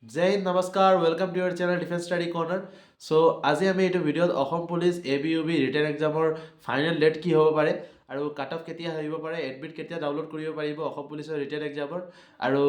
জয় হিন্দ নমস্কাৰ welcome to your channel Defence Study Corner. আজি আমি এইটো ভিডিঅ'ত অসম পুলিচ ABUB ৰিটেন এক্সামৰ ফাইনেল ডেট কি হ'ব পাৰে আৰু কাট অফ কেতিয়া আহিব পাৰে, এডমিট কেতিয়া ডাউনলোড কৰিব পাৰিব অসম পুলিচৰ ৰিটেন এক্সামৰ আৰু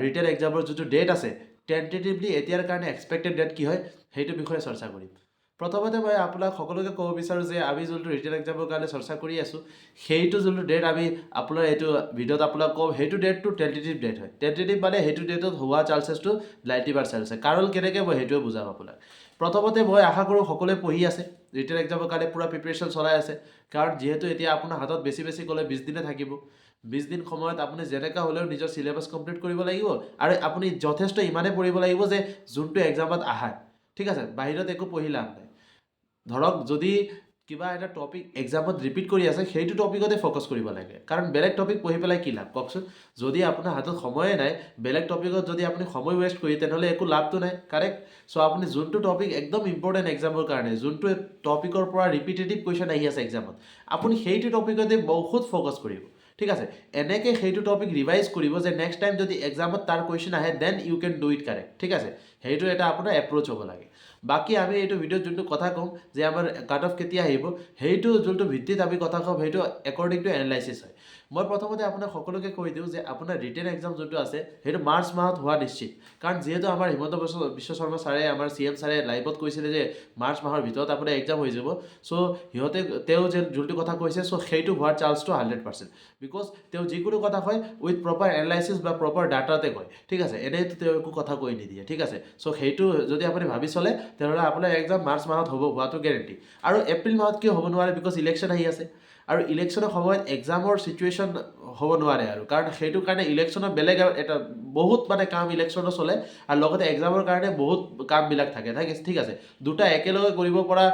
ৰিটেন এক্সামৰ যিটো ডেট আছে টেণ্টেটিভলি এতিয়াৰ কাৰণে এক্সপেক্টেড ডেট কি হয় সেইটো বিষয়ে চৰ্চা কৰিম। প্ৰথমতে মই আপোনাক সকলোকে ক'ব বিচাৰোঁ যে আমি যোনটো ৰিটেন এক্সামৰ কাৰণে চৰ্চা কৰি আছোঁ সেইটো যোনটো ডেট আমি আপোনাৰ এইটো ভিডিঅ'ত আপোনাক ক'ম সেইটো ডেটটো টেণ্টেটিভ ডেট হয়। টেণ্টেটিভ মানে সেইটো ডেটত হোৱা চান্সেছটো 90% আছে। কাৰণ কেনেকৈ মই সেইটোৱে বুজাম আপোনাক। প্ৰথমতে মই আশা কৰোঁ সকলোৱে পঢ়ি আছে, ৰিটেন এক্সামৰ কাৰণে পূৰা প্ৰিপেৰেশ্যন চলাই আছে। কাৰণ যিহেতু এতিয়া আপোনাৰ হাতত বেছি ক'লে 20 দিনে থাকিব। 20 দিন সময়ত আপুনি যেনেকৈ হ'লেও নিজৰ চিলেবাছ কমপ্লিট কৰিব লাগিব আৰু আপুনি যথেষ্ট ইমানেই পঢ়িব লাগিব যে যোনটো এক্সামত আহে, ঠিক আছে, বাহিৰত একো পঢ়ি লাভ নাই। ধৰক যদি কিবা এটা টপিক এক্সামত ৰিপিট কৰি আছে সেইটো টপিকতে ফ'কাছ কৰিব লাগে। কাৰণ বেলেগ টপিক পঢ়ি পেলাই কি লাভ কওকচোন। যদি আপোনাৰ হাতত সময়ে নাই, বেলেগ টপিকত যদি আপুনি সময় ৱেষ্ট কৰি তেনেহ'লে একো লাভটো নাই, কাৰেক্ট। চ' আপুনি যোনটো টপিক একদম ইম্পৰ্টেণ্ট এক্সামৰ কাৰণে, যোনটো টপিকৰ পৰা ৰিপিটেটিভ কুৱেশ্যন আহি আছে এক্সামত, আপুনি সেইটো টপিকতে বহুত ফ'কাছ কৰিব, ঠিক আছে। এনেকৈ সেইটো টপিক ৰিভাইজ কৰিব যে নেক্সট টাইম যদি এক্সামত তাৰ কুৱেশ্যন আহে then you can do it correct, ঠিক আছে। সেইটো এটা আপোনাৰ এপ্ৰ'চ হ'ব লাগে। বাকী আমি এইটো ভিডিঅ'ত যোনটো কথা ক'ম যে আমাৰ কাট অফ কেতিয়া আহিব সেইটো যোনটো ভিত্তিত আমি কথা ক'ম সেইটো একৰ্ডিং টু এনালাইচিছ হয়। মই প্ৰথমতে আপোনাক সকলোকে কৈ দিওঁ যে আপোনাৰ ৰিটেন এক্সাম যোনটো আছে সেইটো মাৰ্চ মাহত হোৱা নিশ্চিত। কাৰণ যিহেতু আমাৰ হিমন্ত বিশ্ব শৰ্মা ছাৰে, আমাৰ CM ছাৰে লাইভত কৈছিলে যে মাৰ্চ মাহৰ ভিতৰত আপোনাৰ এক্সাম হৈ যাব। চ' তেওঁ যে যোনটো কথা কৈছে চ' সেইটো হোৱাৰ চান্সটো 100%। বিকজ তেওঁ যিকোনো কথা কয় উইথ প্ৰপাৰ এনালাইচিছ বা প্ৰপাৰ ডাটাতে কয়, ঠিক আছে। এনেইতো তেওঁ একো কথা কৈ নিদিয়ে, ঠিক আছে। চ' সেইটো যদি আপুনি ভাবি চলে তেনেহ'লে আপোনাৰ এক্সাম মাৰ্চ মাহত হ'ব, হোৱাটো গেৰেণ্টি। আৰু এপ্ৰিল মাহত কিয় হ'ব নোৱাৰে, বিকজ ইলেকশ্যন আহি আছে আৰু ইলেকশ্যনৰ সময়ত এক্সামৰ চিটুৱেশ্যন হ'ব নোৱাৰে আৰু। কাৰণ সেইটো কাৰণে ইলেকশ্যনৰ বেলেগ এটা বহুত কাম ইলেকশ্যনো চলে আৰু লগতে এক্সামৰ কাৰণে বহুত কামবিলাক থাকে, ঠিক আছে। দুটা একেলগে কৰিব পৰা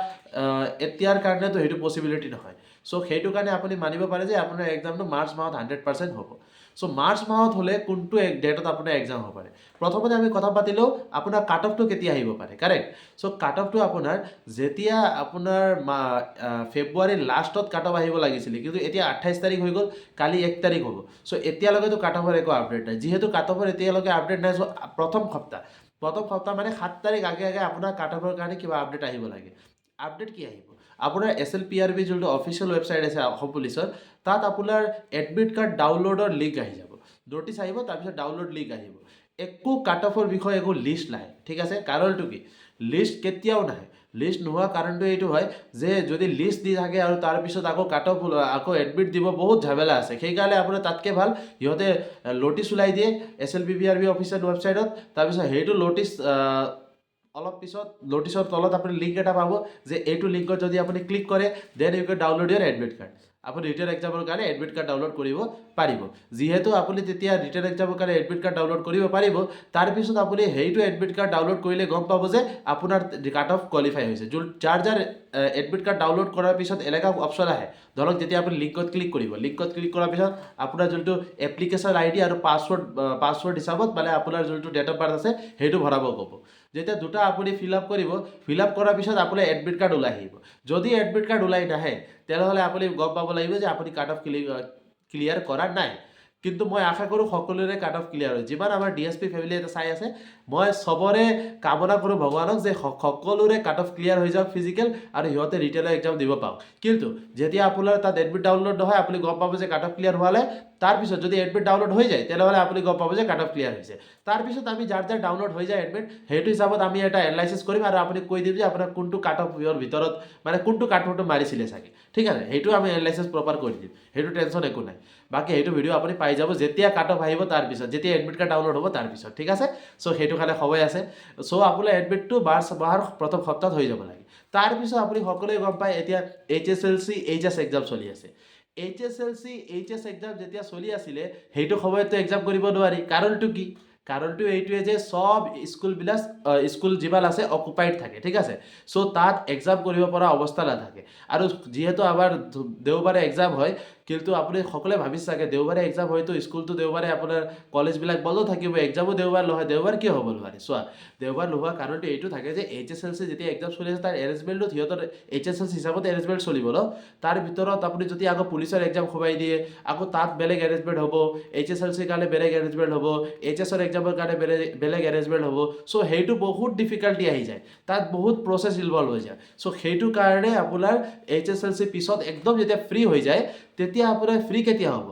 এতিয়াৰ কাৰণেতো সেইটো পচিবিলিটি নহয়। চ' সেইটো কাৰণে আপুনি মানিব পাৰে যে আপোনাৰ এক্সামটো মাৰ্চ মাহত 100% হ'ব। চ' মাৰ্চ মাহত হ'লে কোনটো ডেটত আপোনাৰ এক্সাম হ'ব পাৰে। প্ৰথমতে আমি কথা পাতিলেও আপোনাৰ কাট অফটো কেতিয়া আহিব পাৰে, কাৰেক্ট। চ' কাট অফটো আপোনাৰ যেতিয়া আপোনাৰ ফেব্ৰুৱাৰীৰ লাষ্টত কাট অফ আহিব লাগিছিলে, কিন্তু এতিয়া 28 তাৰিখ হৈ গ'ল, কালি 1 তাৰিখ হ'ব। চ' এতিয়ালৈকেতো কাট অফৰ একো আপডেট নাই। যিহেতু কাট অফৰ এতিয়ালৈকে আপডেট নাই, চ' প্ৰথম সপ্তাহ মানে 7 তাৰিখ আগে আপোনাৰ কাট অফৰ কাৰণে কিবা আপডেট আহিব লাগে। আপডেট কি আহিব, আপোনাৰ SLPRB যোনটো অফিচিয়েল ৱেবছাইট আছে অসম পুলিচৰ, তাত আপোনাৰ এডমিট কাৰ্ড ডাউনলোডৰ লিংক আহি যাব। ন'টিছ আহিব, তাৰপিছত ডাউনলোড লিংক আহিব। একো কাট অফৰ বিষয়ে একো লিষ্ট নাই, ঠিক আছে। কাৰণটো কি, লিষ্ট কেতিয়াও নাহে। লিষ্ট নোহোৱা কাৰণটো এইটো হয় যে যদি লিষ্ট দি থাকে আৰু তাৰপিছত আকৌ কাট অফ আকৌ এডমিট দিব, বহুত ঝামেলা আছে। সেইকাৰণে আপোনাৰ তাতকৈ ভাল সিহঁতে ন'টিছ ওলাই দিয়ে SLPRB অফিচিয়েল ৱেবছাইটত। তাৰপিছত সেইটো ন'টিছ অলপ পিছত ন'টিছৰ তলত আপুনি লিংক এটা পাব যে এইটো লিংকত যদি আপুনি ক্লিক কৰে then you can download your admit card. আপুনি ৰিটেন এক্সামৰ কাৰণে এডমিট কাৰ্ড ডাউনলোড কৰিব পাৰিব। যিহেতু আপুনি তেতিয়া ৰিটেন এক্সামৰ কাৰণে এডমিট কাৰ্ড ডাউনলোড কৰিব পাৰিব, তাৰপিছত আপুনি সেইটো এডমিট কাৰ্ড ডাউনলোড কৰিলে গম পাব যে আপোনাৰ কাট অফ কোৱালিফাই হৈছে। যাৰ এডমিট কাৰ্ড ডাউনলোড কৰাৰ পিছত এনেকুৱা অপশ্যন আহে, ধৰক যেতিয়া আপুনি লিংকত ক্লিক কৰিব, লিংকত ক্লিক কৰাৰ পিছত আপোনাৰ যোনটো এপ্লিকেশ্যন ID আৰু পাছৱৰ্ড হিচাপত আপোনাৰ যোনটো ডেট অফ বাৰ্থ আছে সেইটো ভৰাব ক'ব। যেতিয়া দুটা আপুনি ফিল আপ কৰিব, ফিল আপ কৰাৰ পিছত আপোনাৰ এডমিট কাৰ্ড ওলাই আহিব। যদি এডমিট কাৰ্ড ওলাই নাহে তেনেহ'লে আপুনি গম পাব লাগিব যে আপুনি কাট অফ ক্লিয়াৰ কৰা নাই। কিন্তু মই আশা কৰোঁ সকলোৰে কাট অফ ক্লিয়াৰ হয়। যিমান আমাৰ DSP ফেমিলি এটা চাই আছে, মই চবৰে কামনা কৰোঁ ভগৱানক যে সকলোৰে কাট অফ ক্লিয়াৰ হৈ যাওক ফিজিকেল আৰু সিহঁতে ৰিটেনৰ এক্সাম দিব পাওক। কিন্তু যেতিয়া আপোনাৰ তাত এডমিট ডাউনলোড নহয় আপুনি গম পাব যে কাট অফ ক্লিয়াৰ হোৱা নাই। তাৰপিছত যদি এডমিট ডাউনলোড হৈ যায় তেনেহ'লে আপুনি গম পাব যে কাট অফ ক্লিয়াৰ হৈছে। তাৰপিছত আমি যাৰ ডাউনলোড হৈ যায় এডমিট, সেইটো হিচাপত আমি এটা এনালাইচিছ কৰিম আৰু আপুনি কৈ দিম যে আপোনাৰ কোনটো কাট অফ ভিতৰত কোনটো কাট অফটো মাৰিছিলে চাগে, ঠিক আছে। সেইটো আমি এনালাইচিছ প্ৰপাৰ কৰি দিম, সেইটো টেনশ্যন একো নাই। বাকী সেইটো ভিডিঅ' আপুনি পাই যাব যেতিয়া কাট অফ আহিব, তাৰপিছত যেতিয়া এডমিট কাৰ্ড ডাউনলোড হ'ব তাৰপিছত, ঠিক আছে। চ' সেইটো কাৰণে সময় আছে। চ' আপোনাৰ এডমিটটো মাৰ্চ মাহৰ প্ৰথম সপ্তাহত হৈ যাব লাগে। তাৰপিছত আপুনি সকলোৱে গম পায় এতিয়া HSLC HS এক্সাম চলি আছে। HSLC HS এক্সাম যেতিয়া চলি আছিলে সেইটো সময়ততো এক্সাম কৰিব নোৱাৰি। কাৰণটো কি, কাৰণটো এইটোৱে যে চব স্কুল যিমান আছে অকুপাইড থাকে, ঠিক আছে। চ' তাত এক্সাম কৰিব পৰা অৱস্থা নাথাকে। আৰু যিহেতু আমাৰ দেওবাৰে এক্সাম হয়, কিন্তু আপুনি সকলোৱে ভাবিছে চাগে দেওবাৰে এক্সাম হয়তো স্কুলটো দেওবাৰে আপোনাৰ কলেজবিলাক বন্ধ থাকিব, এক্সামো দেওবাৰ নহয়, দেওবাৰ কিয় হ'ব নোৱাৰে? চোৱা, দেওবাৰ নোহোৱা কাৰণটো এইটো থাকে যে HSLC যেতিয়া এক্সাম চলি আছে তাৰ এৰেঞ্জমেণ্টটো সিহঁতৰ HSLC হিচাপত এৰেঞ্জমেণ্ট চলিব ন। তাৰ ভিতৰত আপুনি যদি আকৌ পুলিচৰ এক্সাম সোমাই দিয়ে, আকৌ তাত বেলেগ এৰেঞ্জমেণ্ট হ'ব, HSLCৰ কাৰণে বেলেগ এৰেঞ্জমেণ্ট হ'ব, HS এক্সামৰ কাৰণে বেলেগ এৰেঞ্জমেণ্ট হ'ব। চ' সেইটো বহুত ডিফিকাল্টি আহি যায়, তাত বহুত প্ৰচেছ ইনভল্ভ হৈ যায়। চ' সেইটো কাৰণে আপোনাৰ HSLC পিছত একদম যেতিয়া ফ্ৰী হৈ যায়, তেতিয়া আপোনাৰ ফ্ৰী কেতিয়া হ'ব?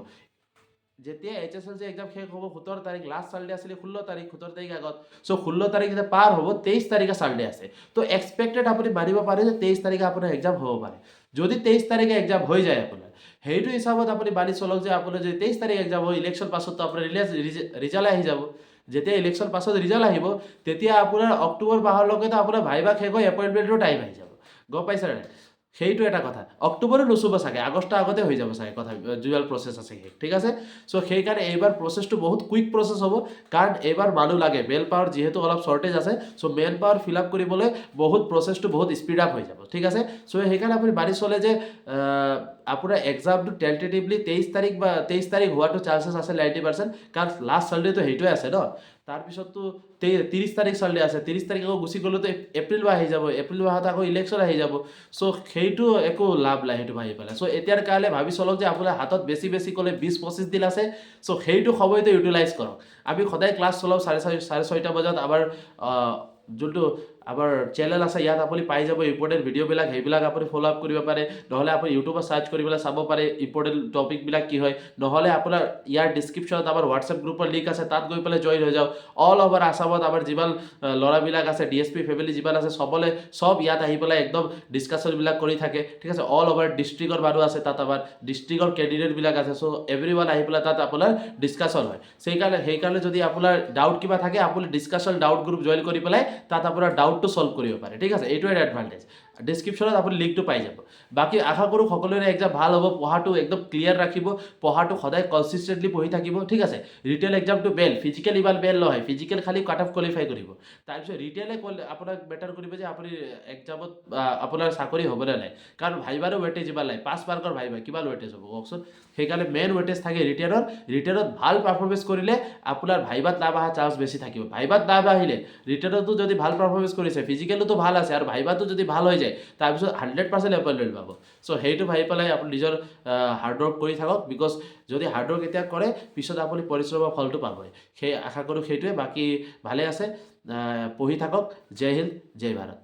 যেতিয়া HSLC এক্সাম শেষ হ'ব 17 তাৰিখ, লাষ্ট চানডে আছিলে 16 তাৰিখ, 17 তাৰিখ আগত। চ' 16 তাৰিখ যেতিয়া পাৰ হ'ব, 23 তাৰিখে চানডে আছে। তো এক্সপেক্টেড আপুনি মানিব পাৰে যে 23 তাৰিখে আপোনাৰ এক্সাম হ'ব পাৰে। যদি 23 তাৰিখে এক্সাম হৈ যায় আপোনাৰ, সেইটো হিচাপত আপুনি মানি চলক যে আপোনাৰ যদি 23 তাৰিখ এক্সাম হয়, ইলেকশ্যন পাছততো আপোনাৰ ৰিজাল্ট আহি যাব। যেতিয়া ইলেকশ্যন পাছত ৰিজাল্ট আহিব, তেতিয়া আপোনাৰ অক্টোবৰ মাহলৈকেতো আপোনাৰ ভাইভা শেষ হৈ এপইণ্টমেণ্টৰ টাইম আহি যাব। গম পাইছে নাই? সেইটো এটা কথা। অক্টোবৰো নুচুব চাগে, আগষ্টৰ আগতে হৈ যাব চাগে কথা, জুৱেল প্ৰচেছ আছে সেই, ঠিক আছে। চ' সেইকাৰণে এইবাৰ প্ৰচেছটো বহুত কুইক প্ৰচেছ হ'ব, কাৰণ এইবাৰ মানুহ লাগে, মেন পাৱাৰ যিহেতু অলপ শ্বৰ্টেজ আছে। চ' মেন পাৱাৰ ফিল আপ কৰিবলৈ বহুত প্ৰচেছটো বহুত স্পীড আপ হৈ যাব, ঠিক আছে। চ' সেইকাৰণে আপুনি মানি চলে যে আপোনাৰ এক্সামটো টেণ্টেটিভলি 23 তাৰিখ বা 23 তাৰিখ হোৱাটো চান্সেছ আছে 90%, কাৰণ লাষ্ট চানডেটো সেইটোৱে আছে ন। তাৰপিছততো 30 তাৰিখ চানডে আছে, 30 তাৰিখ আকৌ গুচি গ'লেতো এপ্ৰিল মাহ আহি যাব, এপ্ৰিল মাহত আকৌ ইলেকশ্যন আহি যাব। চ' সেইটো একো লাভ নাই সেইটো ভাবি পেলাই। চ' এতিয়াৰ কাৰণে ভাবি চলক যে আপোনাৰ হাতত বেছি ক'লে 20-25 দিন আছে। চ' সেইটো সময়তে ইউটিলাইজ কৰক। আমি সদায় ক্লাছ চলাওঁ 6:30 বজাত। আমাৰ যোনটো আমাৰ চেনেল আছে ইয়াত আপুনি পাই যাব ইম্পৰ্টেণ্ট ভিডিঅ'বিলাক, সেইবিলাক আপুনি ফ'ল' আপ কৰিব পাৰে। নহ'লে আপুনি ইউটিউবত চাৰ্চ কৰি পেলাই চাব পাৰে ইম্পৰ্টেণ্ট টপিকবিলাক কি হয়। নহ'লে আপোনাৰ ইয়াৰ ডিছক্ৰিপশ্যনত আমাৰ হোৱাটছএপ গ্ৰুপৰ লিংক আছে, তাত গৈ পেলাই জইন হৈ যাওক। অল অভাৰ আছামত আমাৰ যিমান ল'ৰাবিলাক আছে, DSP ফেমিলি যিমান আছে, চব ইয়াত আহি পেলাই একদম ডিছকাশ্যনবিলাক কৰি থাকে, ঠিক আছে। অল অভাৰ ডিষ্ট্ৰিক্টৰ মানুহ আছে তাত, আমাৰ ডিষ্ট্ৰিক্টৰ কেণ্ডিডেটবিলাক আছে। চ' এভৰিৱান আহি পেলাই তাত আপোনাৰ ডিছকাশ্যন হয়। সেইকাৰণে যদি আপোনাৰ ডাউট কিবা থাকে, আপুনি ডিছকাশ্যন ডাউট গ্ৰুপ জইন কৰি পেলাই তাত আপোনাৰ ডাউটটো ছল্ভ কৰিব পাৰে, ঠিক আছে। এইটো এটা এডভান্টেজ। ডিছক্ৰিপশ্যনত আপুনি লিংকটো পাই যাব। বাকী আশা কৰোঁ সকলোৰে এক্সাম ভাল হ'ব, পঢ়াটো একদম ক্লিয়াৰ ৰাখিব, পঢ়াটো সদায় কনচিষ্টেণ্টলি পঢ়ি থাকিব, ঠিক আছে। ৰিটেল এক্সামটো বেল, ফিজিকেল ইমান বেল নহয়। ফিজিকেল খালি কাট অফ কোৱালিফাই কৰিব। তাৰপিছত ৰিটেলে আপোনাক বেটাৰ কৰিব যে আপুনি এক্সামত আপোনাৰ চাকৰি হ'ব নে নাই, কাৰণ ভাইবাৰো ৱেটেজ ইমান নাই। 5 মাৰ্কৰ ভাইবা কিমান ৱেটেজ হ'ব কওকচোন। সেইকাৰণে মেইন ৱেটেজ থাকে ৰিটেনত ভাল পাৰফৰ্মেঞ্চ কৰিলে আপোনাৰ ভাইবাত নাম অহা চান্স বেছি থাকিব। ভাইবাত নাম আহিলে ৰিটেনতো যদি ভাল পাৰফৰ্মেঞ্চ কৰিছে, ফিজিকেলতো ভাল আছে আৰু ভাইবাটো যদি ভাল হৈ যায়, তাৰপিছত 100% এপইণ্টমেণ্ট পাব। চ' সেইটো ভাবি পেলাই আপুনি নিজৰ হাৰ্ডৱৰ্ক কৰি থাকক, বিকজ যদি হাৰ্ডৱৰ্ক এতিয়া কৰে, পিছত আপুনি পৰিশ্ৰমৰ ফলটো পাবই। সেই আশা কৰোঁ সেইটোৱে। বাকী ভালে আছে, পঢ়ি থাকক। জয় হিন্দ, জয় ভাৰত।